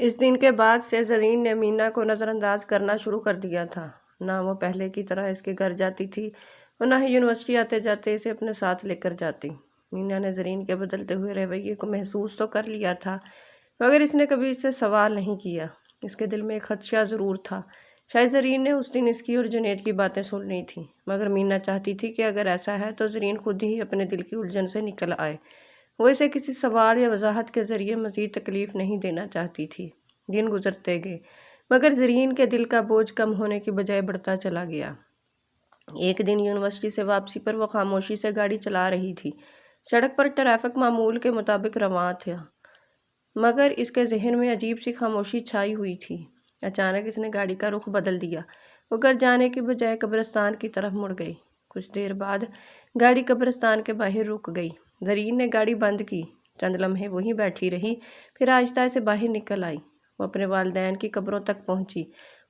اس دن کے بعد سے زرین نے مینا کو نظر انداز کرنا شروع کر دیا تھا۔ نہ وہ پہلے کی طرح اس کے گھر جاتی تھی اور نہ ہی یونیورسٹی آتے جاتے اسے اپنے ساتھ لے کر جاتی۔ مینا نے زرین کے بدلتے ہوئے رویے کو محسوس تو کر لیا تھا، مگر اس نے کبھی اس سے سوال نہیں کیا۔ اس کے دل میں ایک خدشہ ضرور تھا، شاید زرین نے اس دن اس کی اور جنید کی باتیں سن لی تھیں، مگر مینا چاہتی تھی کہ اگر ایسا ہے تو زرین خود ہی اپنے دل کی الجھن سے نکل آئے۔ وہ اسے کسی سوال یا وضاحت کے ذریعے مزید تکلیف نہیں دینا چاہتی تھی۔ دن گزرتے گئے، مگر زرین کے دل کا بوجھ کم ہونے کی بجائے بڑھتا چلا گیا۔ ایک دن یونیورسٹی سے واپسی پر وہ خاموشی سے گاڑی چلا رہی تھی۔ سڑک پر ٹریفک معمول کے مطابق رواں تھا، مگر اس کے ذہن میں عجیب سی خاموشی چھائی ہوئی تھی۔ اچانک اس نے گاڑی کا رخ بدل دیا۔ وہ گھر جانے کی بجائے قبرستان کی طرف مڑ گئی۔ کچھ دیر بعد گاڑی قبرستان کے باہر رک گئی۔ زرین نے گاڑی بند کی، چند لمحے وہیں بیٹھی رہی، پھر آہستہ سے باہر نکل آئی۔ وہ اپنے والدین کی قبروں تک پہنچی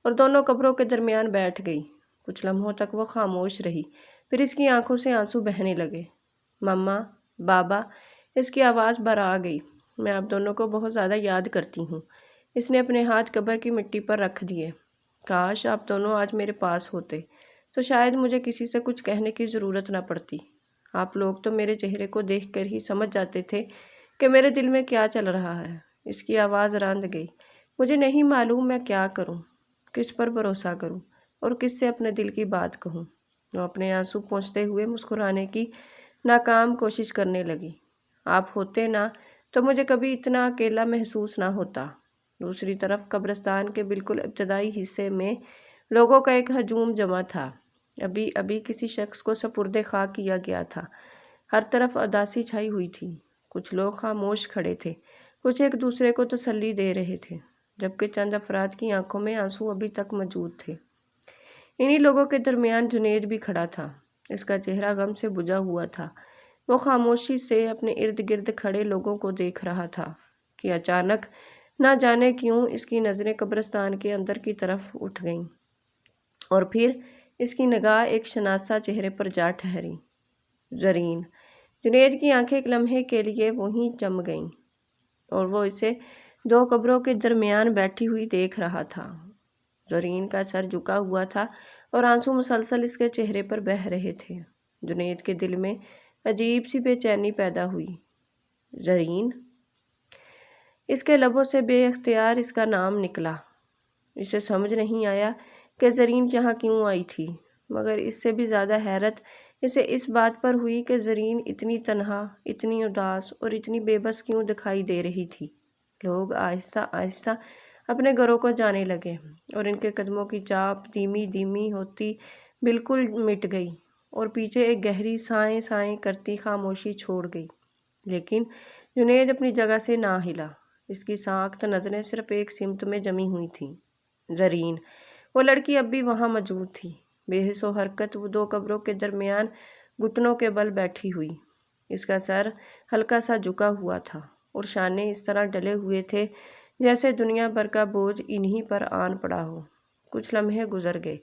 اور دونوں قبروں کے درمیان بیٹھ گئی۔ کچھ لمحوں تک وہ خاموش رہی، پھر اس کی آنکھوں سے آنسو بہنے لگے۔ مما، بابا، اس کی آواز برآ گئی، میں آپ دونوں کو بہت زیادہ یاد کرتی ہوں۔ اس نے اپنے ہاتھ قبر کی مٹی پر رکھ دیے۔ کاش آپ دونوں آج میرے پاس ہوتے تو شاید مجھے کسی سے کچھ کہنے کی ضرورت نہ پڑتی۔ آپ لوگ تو میرے چہرے کو دیکھ کر ہی سمجھ جاتے تھے کہ میرے دل میں کیا چل رہا ہے۔ اس کی آواز راندھ گئی۔ مجھے نہیں معلوم میں کیا کروں، کس پر بھروسہ کروں اور کس سے اپنے دل کی بات کہوں۔ وہ اپنے آنسو پونچھتے ہوئے مسکرانے کی ناکام کوشش کرنے لگی۔ آپ ہوتے نا تو مجھے کبھی اتنا اکیلا محسوس نہ ہوتا۔ دوسری طرف قبرستان کے بالکل ابتدائی حصے میں لوگوں کا ایک ہجوم جمع تھا۔ ابھی کسی شخص کو سپرد خاک کیا گیا تھا۔ ہر طرف اداسی چھائی ہوئی تھی۔ کچھ لوگ خاموش کھڑے تھے، کچھ ایک دوسرے کو تسلی دے رہے تھے، جبکہ چند افراد کی آنکھوں میں آنسو ابھی تک موجود تھے۔ انہی لوگوں کے درمیان جنید بھی کھڑا تھا۔ اس کا چہرہ غم سے بجھا ہوا تھا۔ وہ خاموشی سے اپنے ارد گرد کھڑے لوگوں کو دیکھ رہا تھا کہ اچانک نہ جانے کیوں اس کی نظریں قبرستان کے اندر کی طرف اٹھ گئیں، اور پھر اس کی نگاہ ایک شناسا چہرے پر جا ٹھہری، زرین۔ جنید کی آنکھیں ایک لمحے کے لیے وہیں جم گئیں اور وہ اسے دو قبروں کے درمیان بیٹھی ہوئی دیکھ رہا تھا۔ زرین کا سر جھکا ہوا تھا اور آنسو مسلسل اس کے چہرے پر بہہ رہے تھے۔ جنید کے دل میں عجیب سی بے چینی پیدا ہوئی۔ زرین؟ اس کے لبوں سے بے اختیار اس کا نام نکلا۔ اسے سمجھ نہیں آیا کہ زرین یہاں کیوں آئی تھی، مگر اس سے بھی زیادہ حیرت اسے اس بات پر ہوئی کہ زرین اتنی تنہا، اتنی اداس اور اتنی بے بس کیوں دکھائی دے رہی تھی۔ لوگ آہستہ آہستہ اپنے گھروں کو جانے لگے اور ان کے قدموں کی چاپ دھیمی دھیمی ہوتی بالکل مٹ گئی اور پیچھے ایک گہری سائیں سائیں کرتی خاموشی چھوڑ گئی۔ لیکن جنید اپنی جگہ سے نہ ہلا۔ اس کی ساکت نظریں صرف ایک سمت میں جمی ہوئی تھیں، زرین۔ وہ لڑکی اب بھی وہاں موجود تھی، بے حس و حرکت، وہ دو قبروں کے درمیان گھٹنوں کے بل بیٹھی ہوئی۔ اس کا سر ہلکا سا جھکا ہوا تھا اور شانے اس طرح ڈلے ہوئے تھے جیسے دنیا بھر کا بوجھ انہی پر آن پڑا ہو۔ کچھ لمحے گزر گئے،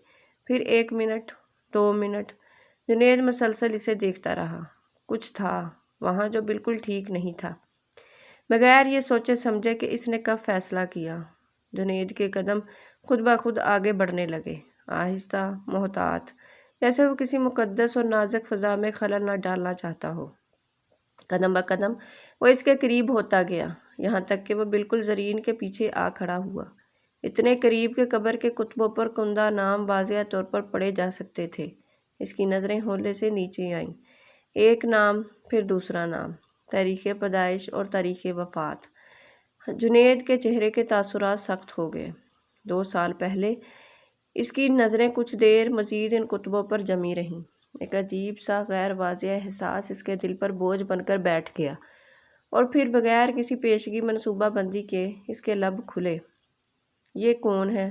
پھر 1 منٹ، 2 منٹ۔ جنید مسلسل اسے دیکھتا رہا۔ کچھ تھا وہاں جو بالکل ٹھیک نہیں تھا۔ بغیر یہ سوچے سمجھے کہ اس نے کب فیصلہ کیا، جنید کے قدم خود بخود آگے بڑھنے لگے، آہستہ، محتاط، جیسے وہ کسی مقدس اور نازک فضا میں خلل نہ ڈالنا چاہتا ہو۔ قدم بہ قدم وہ اس کے قریب ہوتا گیا، یہاں تک کہ وہ بالکل زرین کے پیچھے آ کھڑا ہوا، اتنے قریب کہ قبر کے کتبوں پر کندہ نام واضح طور پر پڑھے جا سکتے تھے۔ اس کی نظریں ہولے سے نیچے آئیں۔ ایک نام، پھر دوسرا نام، تاریخ پیدائش اور تاریخ وفات۔ جنید کے چہرے کے تاثرات سخت ہو گئے۔ 2 سال پہلے اس کی نظریں کچھ دیر مزید ان کتبوں پر جمی رہیں۔ ایک عجیب سا غیر واضح احساس اس کے دل پر بوجھ بن کر بیٹھ گیا، اور پھر بغیر کسی پیشگی منصوبہ بندی کے اس کے لب کھلے۔ یہ کون ہے؟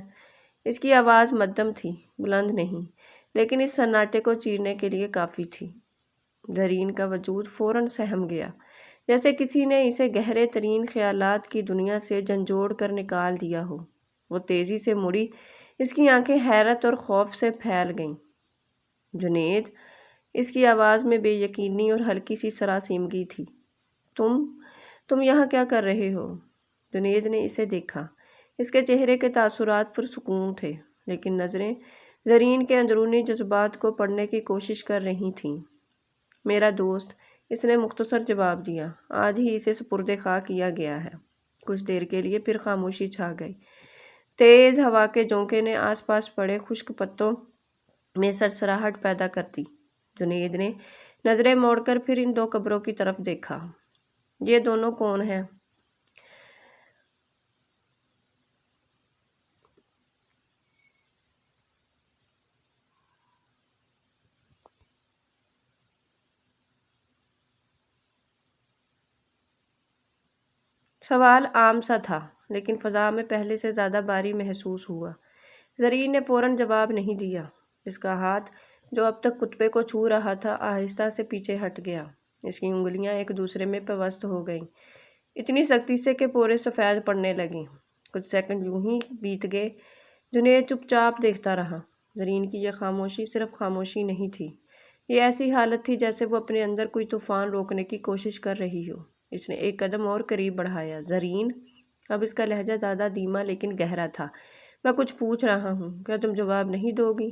اس کی آواز مدھم تھی، بلند نہیں، لیکن اس سناٹے کو چیرنے کے لیے کافی تھی۔ زرین کا وجود فوراً سہم گیا، جیسے کسی نے اسے گہرے ترین خیالات کی دنیا سے جھنجھوڑ کر نکال دیا ہو۔ وہ تیزی سے مڑی، اس کی آنکھیں حیرت اور خوف سے پھیل گئیں۔ جنید؟ اس کی آواز میں بے یقینی اور ہلکی سی سراسیمگی تھی۔ تم یہاں کیا کر رہے ہو؟ جنید نے اسے دیکھا۔ اس کے چہرے کے تاثرات پرسکون تھے، لیکن نظریں زرین کے اندرونی جذبات کو پڑھنے کی کوشش کر رہی تھیں۔ میرا دوست، اس نے مختصر جواب دیا، آج ہی اسے سپرد خاک کیا گیا ہے۔ کچھ دیر کے لیے پھر خاموشی چھا گئی۔ تیز ہوا کے جھونکے نے آس پاس پڑے خشک پتوں میں سرسراہٹ پیدا کر دی۔ جنید نے نظریں موڑ کر پھر ان دو قبروں کی طرف دیکھا۔ یہ دونوں کون ہیں؟ سوال عام سا تھا، لیکن فضا میں پہلے سے زیادہ بھاری محسوس ہوا۔ زرین نے فوراً جواب نہیں دیا۔ اس کا ہاتھ جو اب تک کتبے کو چھو رہا تھا آہستہ سے پیچھے ہٹ گیا۔ اس کی انگلیاں ایک دوسرے میں پیوست ہو گئیں، اتنی سختی سے کہ پورے سفید پڑنے لگیں۔ کچھ سیکنڈ یوں ہی بیت گئے۔ جنید چپ چاپ دیکھتا رہا۔ زرین کی یہ خاموشی صرف خاموشی نہیں تھی، یہ ایسی حالت تھی جیسے وہ اپنے اندر کوئی طوفان روکنے کی کوشش کر رہی ہو۔ اس نے ایک قدم اور قریب بڑھایا۔ زرین، اب اس کا لہجہ زیادہ دھیما لیکن گہرا تھا، میں کچھ پوچھ رہا ہوں، کیا تم جواب نہیں دو گی؟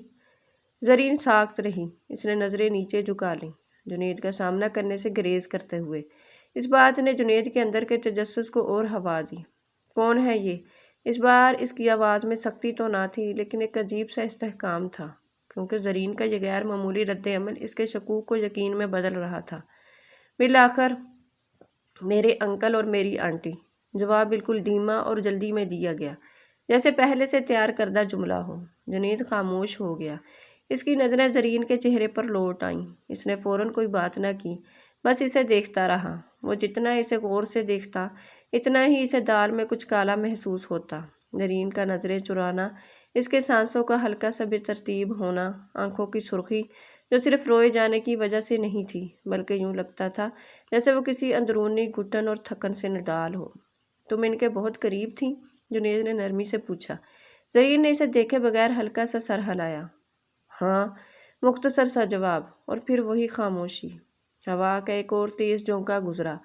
زرین ساکت رہی۔ اس نے نظریں نیچے جھکا لیں، جنید کا سامنا کرنے سے گریز کرتے ہوئے۔ اس بات نے جنید کے اندر کے تجسس کو اور ہوا دی۔ کون ہے یہ؟ اس بار اس کی آواز میں سختی تو نہ تھی، لیکن ایک عجیب سا استحکام تھا، کیونکہ زرین کا یہ غیر معمولی رد عمل اس کے شکوک کو یقین میں بدل رہا تھا۔ بالآخر، میرے انکل اور میری آنٹی۔ جواب بالکل دھیما اور جلدی میں دیا گیا، جیسے پہلے سے تیار کردہ جملہ ہو۔ جنید خاموش ہو گیا۔ اس کی نظریں زرین کے چہرے پر لوٹ آئیں۔ اس نے فوراً کوئی بات نہ کی، بس اسے دیکھتا رہا۔ وہ جتنا اسے غور سے دیکھتا، اتنا ہی اسے دال میں کچھ کالا محسوس ہوتا۔ زرین کا نظریں چرانا، اس کے سانسوں کا ہلکا سا بے ترتیب ہونا، آنکھوں کی سرخی جو صرف روئے جانے کی وجہ سے نہیں تھی، بلکہ یوں لگتا تھا جیسے وہ کسی اندرونی گھٹن اور تھکن سے نڈال ہو۔ تم ان کے بہت قریب تھی؟ جنید نے نرمی سے پوچھا۔ زرین نے اسے دیکھے بغیر ہلکا سا سر ہلایا۔ ہاں، مختصر سا جواب، اور پھر وہی خاموشی۔ ہوا کا ایک اور تیز جھونکا گزرا،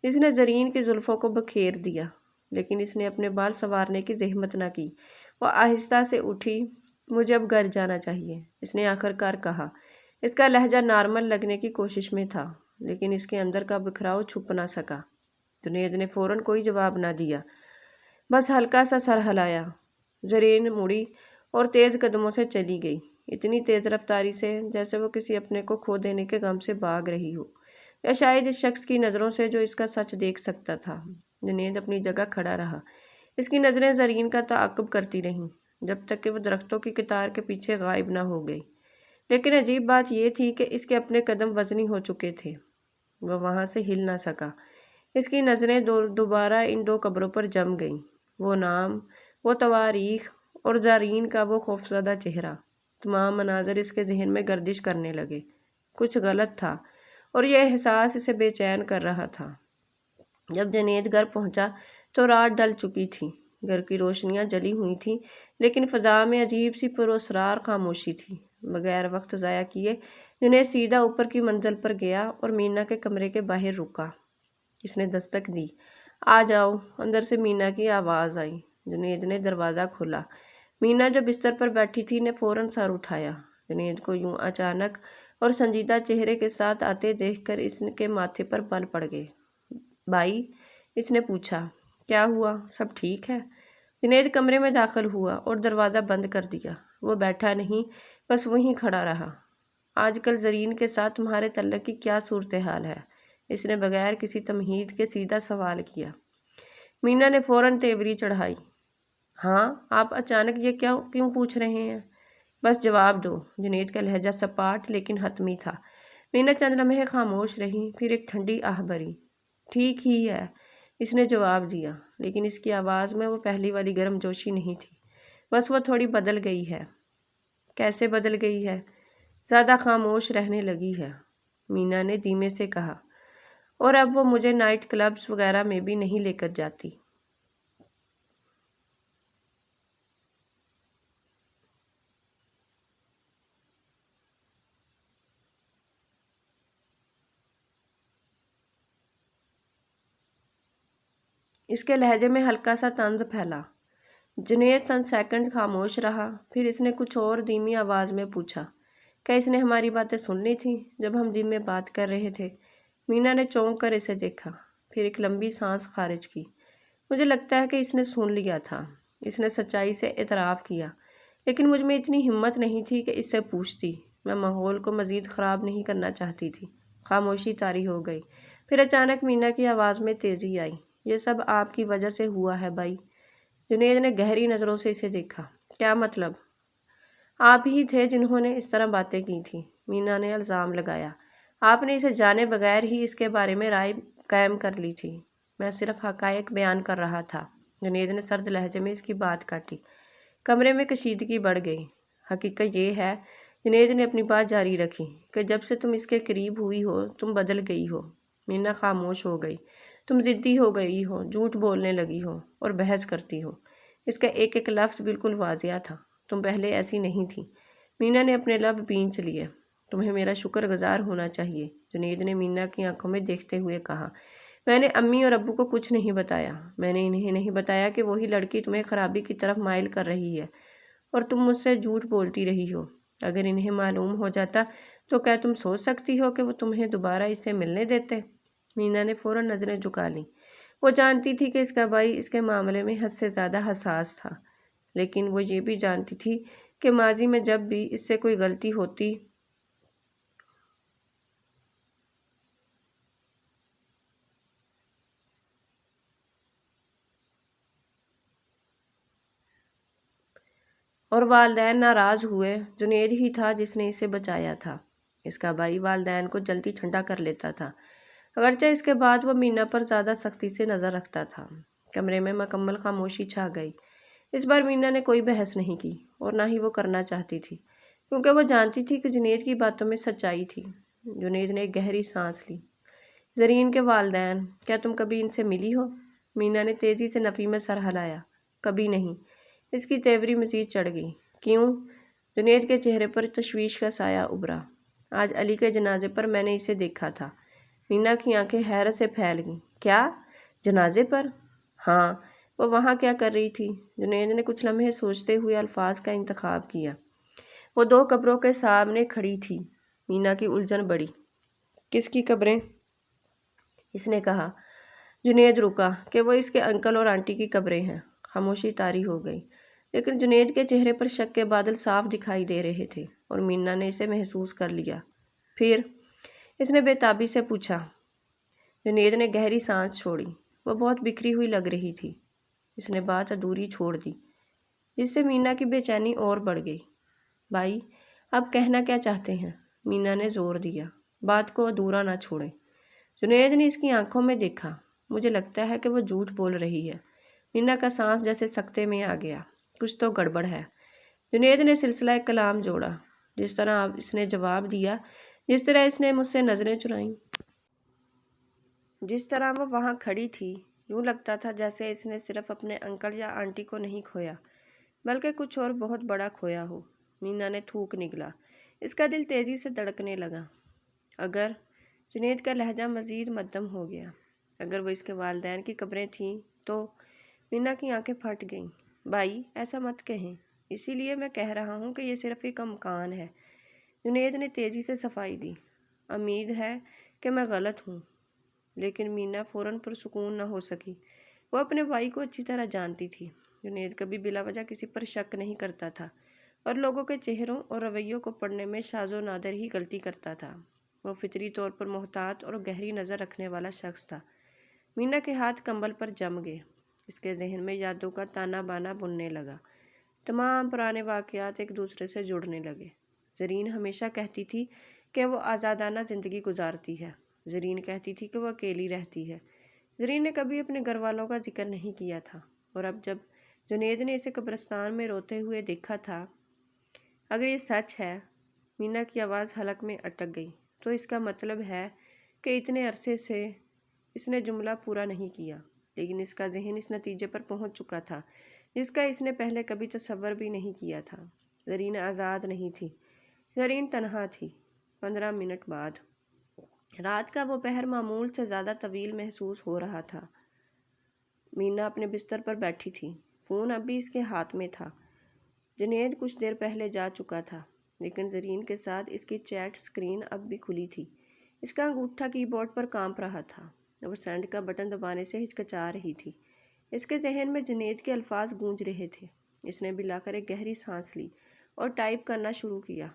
اس نے زرین کی زلفوں کو بکھیر دیا، لیکن اس نے اپنے بال سنوارنے کی زحمت نہ کی۔ وہ آہستہ سے اٹھی۔ مجھے اب گھر جانا چاہیے، اس نے آخر کار کہا۔ اس کا لہجہ نارمل لگنے کی کوشش میں تھا، لیکن اس کے اندر کا بکھراؤ چھپ نہ سکا۔ جنید نے فوراً کوئی جواب نہ دیا، بس ہلکا سا سر ہلایا۔ زرین مڑی اور تیز قدموں سے چلی گئی، اتنی تیز رفتاری سے جیسے وہ کسی اپنے کو کھو دینے کے غم سے بھاگ رہی ہو، یا شاید اس شخص کی نظروں سے جو اس کا سچ دیکھ سکتا تھا۔ جنید اپنی جگہ کھڑا رہا۔ اس کی نظریں زرین کا تعاقب کرتی رہیں، جب تک کہ وہ درختوں کی قطار کے پیچھے غائب نہ ہو گئی۔ لیکن عجیب بات یہ تھی کہ اس کے اپنے قدم وزنی ہو چکے تھے، وہ وہاں سے ہل نہ سکا۔ اس کی نظریں دوبارہ ان دو قبروں پر جم گئیں۔ وہ نام، وہ تواریخ، اور زرین کا وہ خوفزدہ چہرہ، تمام مناظر اس کے ذہن میں گردش کرنے لگے۔ کچھ غلط تھا، اور یہ احساس اسے بے چین کر رہا تھا۔ جب جنید گھر پہنچا تو رات ڈھل چکی تھی۔ گھر کی روشنیاں جلی ہوئی تھیں، لیکن فضا میں عجیب سی پراسرار خاموشی تھی۔ بغیر وقت ضائع کیے جنید سیدھا اوپر کی منزل پر گیا اور مینا کے کمرے کے باہر رکا۔ اس نے دستک دی۔ آ جاؤ، اندر سے مینا کی آواز آئی۔ جنید نے دروازہ کھولا۔ مینا جو بستر پر بیٹھی تھی نے فوراً سر اٹھایا۔ جنید کو یوں اچانک اور سنجیدہ چہرے کے ساتھ آتے دیکھ کر اس کے ماتھے پر بل پڑ گئے۔ بھائی، اس نے پوچھا، کیا ہوا؟ سب ٹھیک ہے؟ جنید کمرے میں داخل ہوا اور دروازہ بند کر دیا۔ وہ بیٹھا نہیں، بس وہیں کھڑا رہا۔ آج کل زرین کے ساتھ تمہارے تعلق کی کیا صورتحال ہے؟ اس نے بغیر کسی تمہید کے سیدھا سوال کیا۔ مینا نے فوراً تیوری چڑھائی۔ ہاں، آپ اچانک یہ کیوں پوچھ رہے ہیں؟ بس جواب دو۔ جنید کا لہجہ سپاٹ لیکن حتمی تھا۔ مینا چند لمحے خاموش رہی، پھر ایک ٹھنڈی آہ بھری۔ ٹھیک ہی ہے، اس نے جواب دیا، لیکن اس کی آواز میں وہ پہلی والی گرم جوشی نہیں تھی، بس وہ تھوڑی بدل گئی ہے۔ کیسے بدل گئی ہے؟ زیادہ خاموش رہنے لگی ہے، مینا نے دھیمے سے کہا، اور اب وہ مجھے نائٹ کلبز وغیرہ میں بھی نہیں لے کر جاتی۔ اس کے لہجے میں ہلکا سا طنز پھیلا۔ جنید چند سیکنڈ خاموش رہا، پھر اس نے کچھ اور دھیمی آواز میں پوچھا، کیا اس نے ہماری باتیں سن لی تھیں جب ہم جم میں بات کر رہے تھے؟ مینا نے چونک کر اسے دیکھا، پھر ایک لمبی سانس خارج کی۔ مجھے لگتا ہے کہ اس نے سن لیا تھا، اس نے سچائی سے اعتراف کیا، لیکن مجھ میں اتنی ہمت نہیں تھی کہ اس سے پوچھتی۔ میں ماحول کو مزید خراب نہیں کرنا چاہتی تھی۔ خاموشی طاری ہو گئی، پھر اچانک مینا کی آواز میں تیزی آئی، یہ سب آپ کی وجہ سے ہوا ہے بھائی۔ جنید نے گہری نظروں سے اسے دیکھا۔ کیا مطلب؟ آپ ہی تھے جنہوں نے اس طرح باتیں کی تھیں، مینا نے الزام لگایا۔ آپ نے اسے جانے بغیر ہی اس کے بارے میں رائے قائم کر لی تھی۔ میں صرف حقائق بیان کر رہا تھا۔ جنید نے سرد لہجے میں اس کی بات کاٹی۔ کمرے میں کشیدگی بڑھ گئی۔ حقیقت یہ ہے، جنید نے اپنی بات جاری رکھی، کہ جب سے تم اس کے قریب ہوئی ہو تم بدل گئی ہو۔ مینا خاموش ہو گئی۔ تم ضدی ہو گئی ہو، جھوٹ بولنے لگی ہو اور بحث کرتی ہو۔ اس کا ایک ایک لفظ بالکل واضح تھا۔ تم پہلے ایسی نہیں تھی۔ مینا نے اپنے لب بھینچ لیے۔ تمہیں میرا شکر گزار ہونا چاہیے، جنید نے مینا کی آنکھوں میں دیکھتے ہوئے کہا۔ میں نے امی اور ابو کو کچھ نہیں بتایا۔ میں نے انہیں نہیں بتایا کہ وہی لڑکی تمہیں خرابی کی طرف مائل کر رہی ہے اور تم مجھ سے جھوٹ بولتی رہی ہو۔ اگر انہیں معلوم ہو جاتا تو کیا تم سوچ سکتی ہو کہ وہ تمہیں دوبارہ اس سے ملنے دیتے؟ مینا نے فوراً نظریں جھکا لیں۔ وہ جانتی تھی کہ اس کا بھائی اس کے معاملے میں حد سے زیادہ حساس تھا، لیکن وہ یہ بھی جانتی تھی کہ ماضی میں جب بھی اس سے کوئی غلطی ہوتی اور والدین ناراض ہوئے، جنید ہی تھا جس نے اسے بچایا تھا۔ اس کا بھائی والدین کو جلدی ٹھنڈا کر لیتا تھا، اگرچہ اس کے بعد وہ مینا پر زیادہ سختی سے نظر رکھتا تھا۔ کمرے میں مکمل خاموشی چھا گئی۔ اس بار مینا نے کوئی بحث نہیں کی اور نہ ہی وہ کرنا چاہتی تھی، کیونکہ وہ جانتی تھی کہ جنید کی باتوں میں سچائی تھی۔ جنید نے ایک گہری سانس لی۔ زرین کے والدین، کیا تم کبھی ان سے ملی ہو؟ مینا نے تیزی سے نفی میں سر ہلایا۔ کبھی نہیں۔ اس کی تیوری مزید چڑھ گئی۔ کیوں؟ جنید کے چہرے پر تشویش کا سایہ ابھرا۔ آج علی کے جنازے پر میں نے اسے دیکھا تھا۔ مینا کی آنکھیں حیرت سے پھیل گئیں۔ کیا؟ جنازے پر؟ ہاں۔ وہ وہاں کیا کر رہی تھی؟ جنید نے کچھ لمحے سوچتے ہوئے الفاظ کا انتخاب کیا۔ وہ دو قبروں کے سامنے کھڑی تھی۔ مینا کی الجھن بڑھی۔ کس کی قبریں؟ اس نے کہا۔ جنید رکا کہ وہ اس کے انکل اور آنٹی کی قبریں ہیں۔ خاموشی طاری ہو گئی، لیکن جنید کے چہرے پر شک کے بادل صاف دکھائی دے رہے تھے اور مینا نے اسے محسوس کر لیا۔ پھر اس نے بے تابی سے پوچھا۔ جنید نے گہری سانس چھوڑی۔ وہ بہت بکھری ہوئی لگ رہی تھی۔ اس نے بات ادھوری چھوڑ دی، جس سے مینا کی بے چینی اور بڑھ گئی۔ بھائی، آپ کہنا کیا چاہتے ہیں؟ مینا نے زور دیا۔ بات کو ادھورا نہ چھوڑیں۔ جنید نے اس کی آنکھوں میں دیکھا۔ مجھے لگتا ہے کہ وہ جھوٹ بول رہی ہے۔ مینا کا سانس جیسے سکتے میں آ گیا۔ کچھ تو گڑبڑ ہے۔ جنید نے سلسلہ کلام جوڑا۔ جس طرح اس نے جواب دیا، جس طرح اس نے مجھ سے نظریں چرائیں، جس طرح وہ وہاں کھڑی تھی، یوں لگتا تھا جیسے اس نے صرف اپنے انکل یا آنٹی کو نہیں کھویا، بلکہ کچھ اور بہت بڑا کھویا ہو۔ مینا نے تھوک نگلا۔ اس کا دل تیزی سے دھڑکنے لگا۔ اگر جنید کا لہجہ مزید مدھم ہو گیا، اگر وہ اس کے والدین کی قبریں تھیں تو مینا کی آنکھیں پھٹ گئیں۔ بھائی، ایسا مت کہیں، اسی لیے میں کہہ رہا ہوں کہ یہ صرف ایک امکان ہے۔ جنید نے تیزی سے صفائی دی۔ امید ہے کہ میں غلط ہوں۔ لیکن مینا فوراً پرسکون نہ ہو سکی۔ وہ اپنے بھائی کو اچھی طرح جانتی تھی۔ جنید کبھی بلا وجہ کسی پر شک نہیں کرتا تھا اور لوگوں کے چہروں اور رویوں کو پڑھنے میں شاذ و نادر ہی غلطی کرتا تھا۔ وہ فطری طور پر محتاط اور گہری نظر رکھنے والا شخص تھا۔ مینا کے ہاتھ کمبل پر جم گئے۔ اس کے ذہن میں یادوں کا تانا بانا بننے لگا۔ تمام پرانے واقعات ایک دوسرے سے جڑنے لگے۔ زرین ہمیشہ کہتی تھی کہ وہ آزادانہ زندگی گزارتی ہے۔ زرین کہتی تھی کہ وہ اکیلی رہتی ہے۔ زرین نے کبھی اپنے گھر والوں کا ذکر نہیں کیا تھا، اور اب جب جنید نے اسے قبرستان میں روتے ہوئے دیکھا تھا، اگر یہ سچ ہے، مینا کی آواز حلق میں اٹک گئی، تو اس کا مطلب ہے کہ اتنے عرصے سے اس نے جملہ پورا نہیں کیا، لیکن اس کا ذہن اس نتیجے پر پہنچ چکا تھا جس کا اس نے پہلے کبھی تصور بھی نہیں کیا تھا۔ زرین آزاد نہیں تھی، زرین تنہا تھی۔ 15 منٹ بعد رات کا وہ پہر معمول سے زیادہ طویل محسوس ہو رہا تھا۔ مینا اپنے بستر پر بیٹھی تھی۔ فون اب بھی اس کے ہاتھ میں تھا۔ جنید کچھ دیر پہلے جا چکا تھا، لیکن زرین کے ساتھ اس کی چیٹ سکرین اب بھی کھلی تھی۔ اس کا انگوٹھا کی بورڈ پر کانپ رہا تھا۔ وہ سینڈ کا بٹن دبانے سے ہچکچا رہی تھی۔ اس کے ذہن میں جنید کے الفاظ گونج رہے تھے۔ اس نے بلا کر ایک گہری سانس لی اور ٹائپ کرنا شروع کیا۔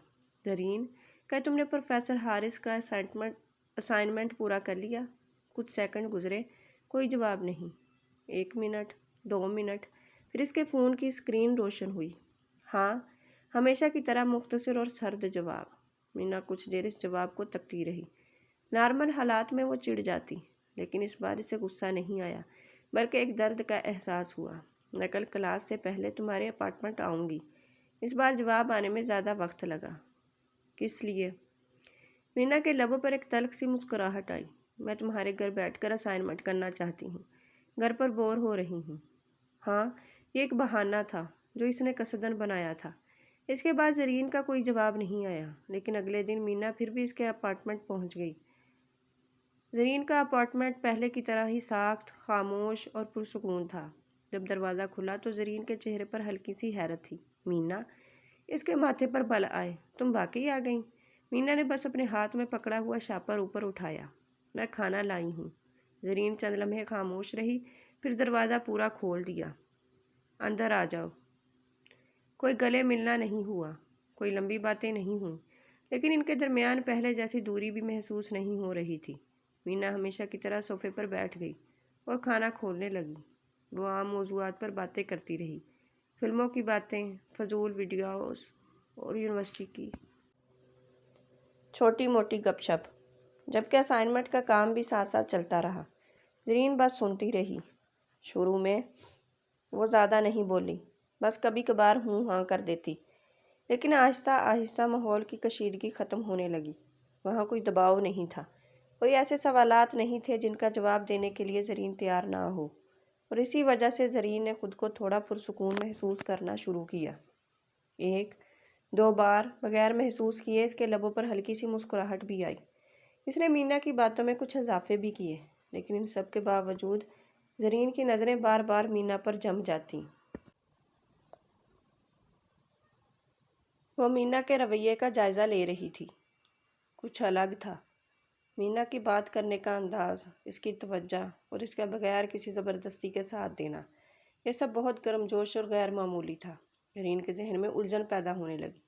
زرین، کیا تم نے پروفیسر ہارس کا اسائنمنٹ پورا کر لیا؟ کچھ سیکنڈ گزرے، کوئی جواب نہیں۔ 1 منٹ، 2 منٹ، پھر اس کے فون کی اسکرین روشن ہوئی۔ ہاں، ہمیشہ کی طرح مختصر اور سرد جواب۔ مینا کچھ دیر اس جواب کو تکتی رہی۔ نارمل حالات میں وہ چڑ جاتی، لیکن اس بار اسے غصہ نہیں آیا، بلکہ ایک درد کا احساس ہوا۔ میں کل کلاس سے پہلے تمہارے اپارٹمنٹ آؤں گی۔ اس بار جواب آنے میں زیادہ وقت لگا۔ کس لیے؟ مینا کے لبوں پر ایک تلخ سی مسکراہٹ آئی۔ میں تمہارے گھر بیٹھ کر اسائنمنٹ کرنا چاہتی ہوں۔ گھر پر بور ہو رہی ہوں۔ ہاں، یہ ایک بہانہ تھا جو اس نے قصدن بنایا تھا۔ اس کے بعد زرین کا کوئی جواب نہیں آیا، لیکن اگلے دن مینا پھر بھی اس کے اپارٹمنٹ پہنچ گئی۔ زرین کا اپارٹمنٹ پہلے کی طرح ہی ساکت، خاموش اور پرسکون تھا۔ جب دروازہ کھلا تو زرین کے چہرے پر ہلکی سی حیرت تھی۔ مینا، اس کے ماتھے پر بل آئے۔ تم واقعی آ گئیں؟ مینا نے بس اپنے ہاتھ میں پکڑا ہوا شاپر اوپر اٹھایا۔ میں کھانا لائی ہوں۔ زرین چند لمحے خاموش رہی، پھر دروازہ پورا کھول دیا۔ اندر آ جاؤ۔ کوئی گلے ملنا نہیں ہوا، کوئی لمبی باتیں نہیں ہوئیں، لیکن ان کے درمیان پہلے جیسی دوری بھی محسوس نہیں ہو رہی تھی۔ مینا ہمیشہ کی طرح صوفے پر بیٹھ گئی اور کھانا کھولنے لگی۔ وہ عام موضوعات پر باتیں کرتی رہی، فلموں کی باتیں، فضول ویڈیوز اور یونیورسٹی کی چھوٹی موٹی گپ شپ، جبکہ اسائنمنٹ کا کام بھی ساتھ ساتھ چلتا رہا۔ زرین بس سنتی رہی۔ شروع میں وہ زیادہ نہیں بولی، بس کبھی کبھار ہوں ہاں کر دیتی، لیکن آہستہ آہستہ ماحول کی کشیدگی ختم ہونے لگی۔ وہاں کوئی دباؤ نہیں تھا، کوئی ایسے سوالات نہیں تھے جن کا جواب دینے کے لیے زرین تیار نہ ہو، اور اسی وجہ سے زرین نے خود کو تھوڑا پرسکون محسوس کرنا شروع کیا۔ 1-2 بار بغیر محسوس کیے اس کے لبوں پر ہلکی سی مسکراہٹ بھی آئی۔ اس نے مینا کی باتوں میں کچھ اضافے بھی کیے، لیکن ان سب کے باوجود زرین کی نظریں بار بار مینا پر جم جاتیں۔ وہ مینا کے رویے کا جائزہ لے رہی تھی۔ کچھ الگ تھا۔ مینا کی بات کرنے کا انداز، اس کی توجہ اور اس کا بغیر کسی زبردستی کے ساتھ دینا، یہ سب بہت گرمجوش اور غیر معمولی تھا۔ زرین کے ذہن میں الجھن پیدا ہونے لگی۔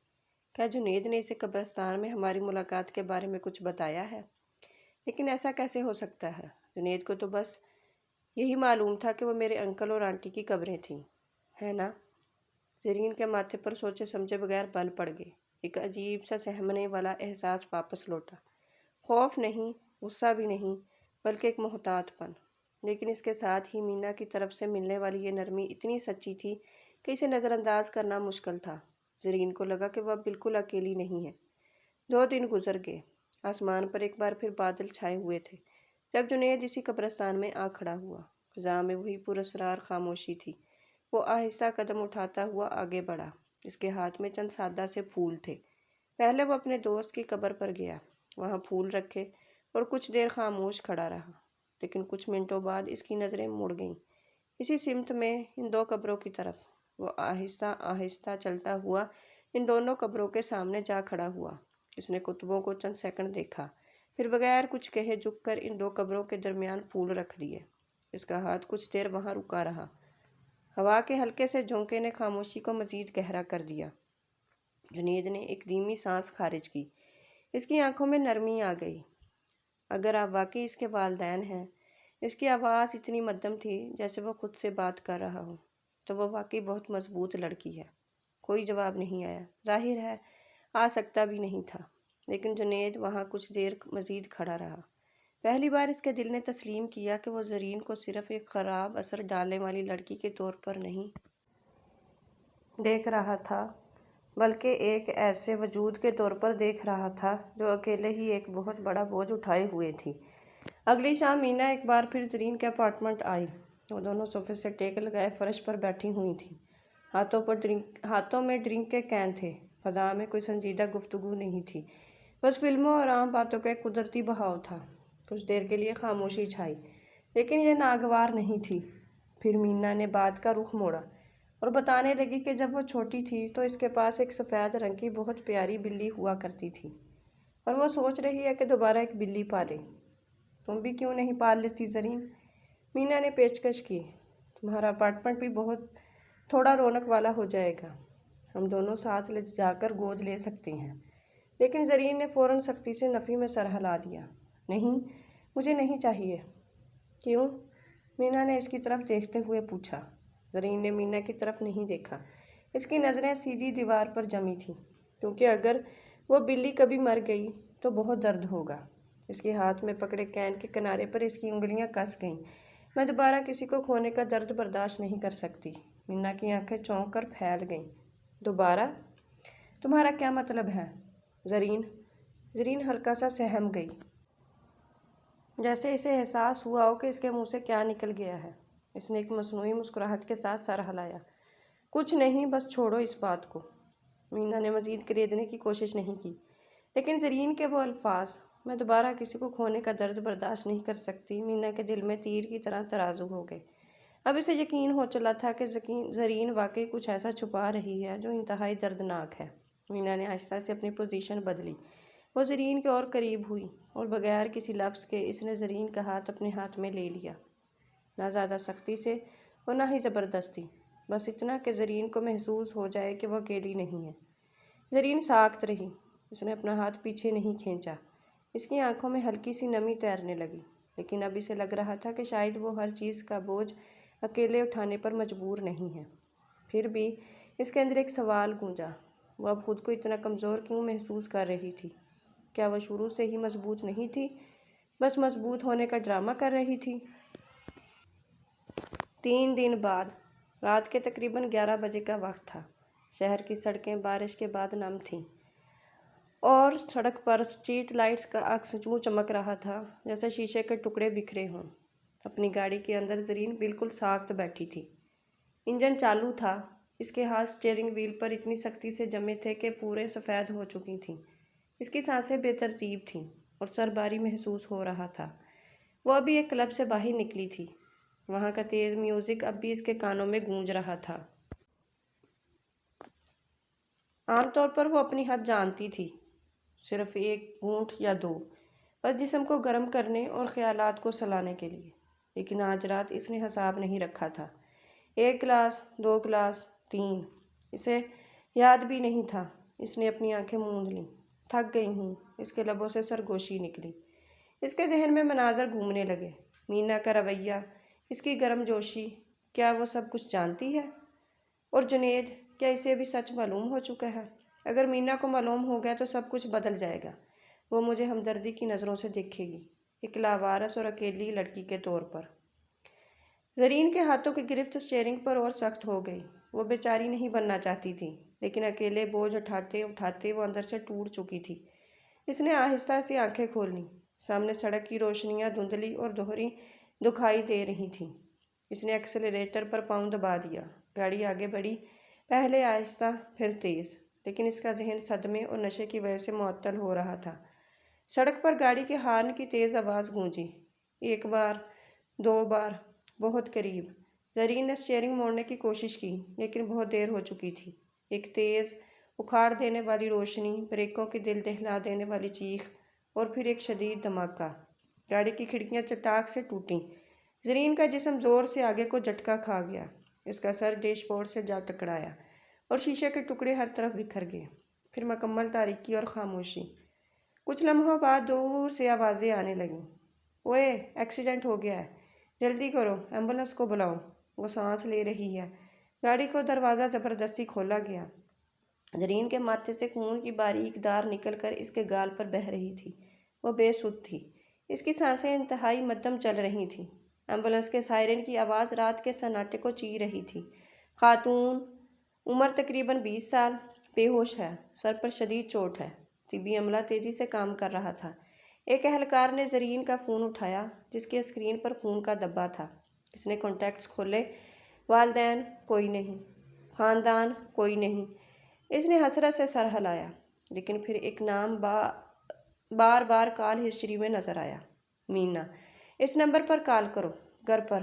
کیا جنید نے اسے قبرستان میں ہماری ملاقات کے بارے میں کچھ بتایا ہے؟ لیکن ایسا کیسے ہو سکتا ہے؟ جنید کو تو بس یہی معلوم تھا کہ وہ میرے انکل اور آنٹی کی قبریں تھیں، ہے نا؟ زرین کے ماتھے پر سوچے سمجھے بغیر بل پڑ گئے۔ ایک عجیب سا سہمنے والا احساس واپس لوٹا۔ خوف نہیں، غصہ بھی نہیں، بلکہ ایک محتاط پن۔ لیکن اس کے ساتھ ہی مینا کی طرف سے ملنے والی یہ نرمی اتنی سچی تھی کہ اسے نظر انداز کرنا مشکل تھا۔ زرین کو لگا کہ وہ اب بالکل اکیلی نہیں ہے۔ 2 دن گزر گئے۔ آسمان پر ایک بار پھر بادل چھائے ہوئے تھے جب جنید اسی قبرستان میں آ کھڑا ہوا۔ فضا میں وہی پراسرار خاموشی تھی۔ وہ آہستہ قدم اٹھاتا ہوا آگے بڑھا۔ اس کے ہاتھ میں چند سادہ سے پھول تھے۔ پہلے وہ اپنے دوست کی قبر پر گیا، وہاں پھول رکھے اور کچھ دیر خاموش کھڑا رہا، لیکن کچھ منٹوں بعد اس کی نظریں مڑ گئیں اسی سمت میں، ان 2 قبروں کی طرف۔ وہ آہستہ آہستہ چلتا ہوا ان دونوں قبروں کے سامنے جا کھڑا ہوا۔ اس نے کتبوں کو چند سیکنڈ دیکھا، پھر بغیر کچھ کہے جھک کر ان 2 قبروں کے درمیان پھول رکھ دیے۔ اس کا ہاتھ کچھ دیر وہاں رکا رہا۔ ہوا کے ہلکے سے جھونکے نے خاموشی کو مزید گہرا کر دیا۔ جنید نے ایک دھیمی سانس خارج کی۔ اس کی آنکھوں میں نرمی آ گئی۔ اگر آپ واقعی اس کے والدین ہیں، اس کی آواز اتنی مدھم تھی جیسے وہ خود سے بات کر رہا ہو، تو وہ واقعی بہت مضبوط لڑکی ہے۔ کوئی جواب نہیں آیا۔ ظاہر ہے آ سکتا بھی نہیں تھا، لیکن جنید وہاں کچھ دیر مزید کھڑا رہا۔ پہلی بار اس کے دل نے تسلیم کیا کہ وہ زرین کو صرف ایک خراب اثر ڈالنے والی لڑکی کے طور پر نہیں دیکھ رہا تھا، بلکہ ایک ایسے وجود کے طور پر دیکھ رہا تھا جو اکیلے ہی ایک بہت بڑا بوجھ اٹھائے ہوئے تھی۔ اگلی شام مینا ایک بار پھر زرین کے اپارٹمنٹ آئی۔ وہ دونوں صوفے سے ٹیک لگائے فرش پر بیٹھی ہوئی تھیں۔ ہاتھوں میں ڈرنک کے کین تھے۔ فضا میں کوئی سنجیدہ گفتگو نہیں تھی، بس فلموں اور عام باتوں کا ایک قدرتی بہاؤ تھا۔ کچھ دیر کے لیے خاموشی چھائی، لیکن یہ ناگوار نہیں تھی۔ پھر مینا نے بات کا رخ موڑا۔ اور بتانے لگی کہ جب وہ چھوٹی تھی تو اس کے پاس ایک سفید رنگ کی بہت پیاری بلی ہوا کرتی تھی اور وہ سوچ رہی ہے کہ دوبارہ ایک بلی پالے۔ تم بھی کیوں نہیں پال لیتی زرین؟ مینا نے پیشکش کی۔ تمہارا اپارٹمنٹ بھی بہت تھوڑا رونق والا ہو جائے گا، ہم دونوں ساتھ لے جا کر گود لے سکتے ہیں۔ لیکن زرین نے فوراً سختی سے نفی میں سر ہلا دیا۔ نہیں، مجھے نہیں چاہیے۔ کیوں؟ مینا نے اس کی طرف دیکھتے ہوئے پوچھا۔ زرین نے مینا کی طرف نہیں دیکھا۔ اس کی نظریں سیدھی دیوار پر جمی تھیں، کیونکہ اگر وہ بلی کبھی مر گئی تو بہت درد ہوگا۔ اس کے ہاتھ میں پکڑے کین کے کنارے پر اس کی انگلیاں کس گئیں۔ میں دوبارہ کسی کو کھونے کا درد برداشت نہیں کر سکتی۔ مینا کی آنکھیں چونک کر پھیل گئیں۔ دوبارہ؟ تمہارا کیا مطلب ہے؟ زرین ہلکا سا سہم گئی، جیسے اسے احساس ہوا ہو کہ اس کے منہ سے کیا نکل گیا ہے۔ اس نے ایک مصنوعی مسکراہٹ کے ساتھ سر ہلایا۔ کچھ نہیں، بس چھوڑو اس بات کو۔ مینا نے مزید کریدنے کی کوشش نہیں کی، لیکن زرین کے وہ الفاظ، میں دوبارہ کسی کو کھونے کا درد برداشت نہیں کر سکتی، مینا کے دل میں تیر کی طرح ترازو ہو گئے۔ اب اسے یقین ہو چلا تھا کہ زرین واقعی کچھ ایسا چھپا رہی ہے جو انتہائی دردناک ہے۔ مینا نے آہستہ سے اپنی پوزیشن بدلی۔ وہ زرین کے اور قریب ہوئی اور بغیر کسی لفظ کے اس نے زرین کا ہاتھ اپنے ہاتھ میں لے لیا۔ نہ زیادہ سختی سے اور نہ ہی زبردستی، بس اتنا کہ زرین کو محسوس ہو جائے کہ وہ اکیلی نہیں ہے۔ زرین ساکت رہی۔ اس نے اپنا ہاتھ پیچھے نہیں کھینچا۔ اس کی آنکھوں میں ہلکی سی نمی تیرنے لگی، لیکن اب اسے لگ رہا تھا کہ شاید وہ ہر چیز کا بوجھ اکیلے اٹھانے پر مجبور نہیں ہے۔ پھر بھی اس کے اندر ایک سوال گونجا۔ وہ اب خود کو اتنا کمزور کیوں محسوس کر رہی تھی؟ کیا وہ شروع سے ہی مضبوط نہیں تھی، بس مضبوط ہونے کا ڈرامہ کر رہی تھی؟ 3 دن بعد، رات کے تقریباً 11 بجے کا وقت تھا۔ شہر کی سڑکیں بارش کے بعد نم تھیں اور سڑک پر اسٹریٹ لائٹس کا عکس یوں چمک رہا تھا جیسے شیشے کے ٹکڑے بکھرے ہوں۔ اپنی گاڑی کے اندر زرین بالکل ساکت بیٹھی تھی۔ انجن چالو تھا۔ اس کے ہاتھ اسٹیئرنگ وہیل پر اتنی سختی سے جمے تھے کہ پورے سفید ہو چکی تھیں۔ اس کی سانسیں بے ترتیب تھیں اور سر بھاری محسوس ہو رہا تھا۔ وہ ابھی ایک کلب سے باہر نکلی تھی۔ وہاں کا تیز میوزک اب بھی اس کے کانوں میں گونج رہا تھا۔ عام طور پر وہ اپنی حد جانتی تھی، صرف 1 گھونٹ یا 2، بس جسم کو گرم کرنے اور خیالات کو سلانے کے لیے۔ لیکن آج رات اس نے حساب نہیں رکھا تھا۔ 1 گلاس، 2 گلاس، 3، اسے یاد بھی نہیں تھا۔ اس نے اپنی آنکھیں موند لیں۔ تھک گئی ہوں، اس کے لبوں سے سرگوشی نکلی۔ اس کے ذہن میں مناظر گھومنے لگے۔ مینا کا رویہ، اس کی گرم جوشی، کیا وہ سب کچھ جانتی ہے؟ اور جنید، کیا اسے بھی سچ معلوم ہو چکا ہے؟ اگر مینا کو معلوم ہو گیا تو سب کچھ بدل جائے گا۔ وہ مجھے ہمدردی کی نظروں سے دیکھے گی، ایک لاوارث اور اکیلی لڑکی کے طور پر۔ زرین کے ہاتھوں کی گرفت اسٹیئرنگ پر اور سخت ہو گئی۔ وہ بیچاری نہیں بننا چاہتی تھی، لیکن اکیلے بوجھ اٹھاتے اٹھاتے وہ اندر سے ٹوٹ چکی تھی۔ اس نے آہستہ سی آنکھیں کھولیں۔ سامنے سڑک کی روشنیاں دھندلی اور دوہری دکھائی دے رہی تھیں۔ اس نے ایکسیلریٹر پر پاؤں دبا دیا۔ گاڑی آگے بڑھی، پہلے آہستہ پھر تیز، لیکن اس کا ذہن صدمے اور نشے کی وجہ سے معطل ہو رہا تھا۔ سڑک پر گاڑی کے ہارن کی تیز آواز گونجی۔ 1 بار، 2 بار، بہت قریب۔ زرین نے اسٹیئرنگ موڑنے کی کوشش کی، لیکن بہت دیر ہو چکی تھی۔ ایک تیز، اکھاڑ دینے والی روشنی، بریکوں کی دل دہلا دینے والی چیخ، اور پھر ایک شدید دھماکہ۔ گاڑی کی کھڑکیاں چٹاک سے ٹوٹیں۔ زرین کا جسم زور سے آگے کو جھٹکا کھا گیا۔ اس کا سر ڈیش بورڈ سے جا ٹکرایا اور شیشے کے ٹکڑے ہر طرف بکھر گئے۔ پھر مکمل تاریکی اور خاموشی۔ کچھ لمحوں بعد دور سے آوازیں آنے لگیں۔ اوئے، ایکسیڈنٹ ہو گیا ہے، جلدی کرو، ایمبولینس کو بلاؤ۔ وہ سانس لے رہی ہے۔ گاڑی کو دروازہ زبردستی کھولا گیا۔ زرین کے ماتھے سے خون کی باریک دھار نکل کر اس کے گال پر بہہ رہی تھی۔ وہ بے سدھ تھی۔ اس کی سانسیں انتہائی مدھم چل رہی تھیں۔ ایمبولینس کے سائرن کی آواز رات کے سناٹے کو چیر رہی تھی۔ خاتون، عمر تقریباً 20 سال، بے ہوش ہے، سر پر شدید چوٹ ہے۔ طبی عملہ تیزی سے کام کر رہا تھا۔ ایک اہلکار نے زرین کا فون اٹھایا، جس کی اسکرین پر خون کا دھبا تھا۔ اس نے کانٹیکٹس کھولے۔ والدین کوئی نہیں، خاندان کوئی نہیں۔ اس نے حسرت سے سر ہلایا، لیکن پھر ایک نام بار بار کال ہسٹری میں نظر آیا۔ مینا۔ اس نمبر پر کال کرو، گھر پر۔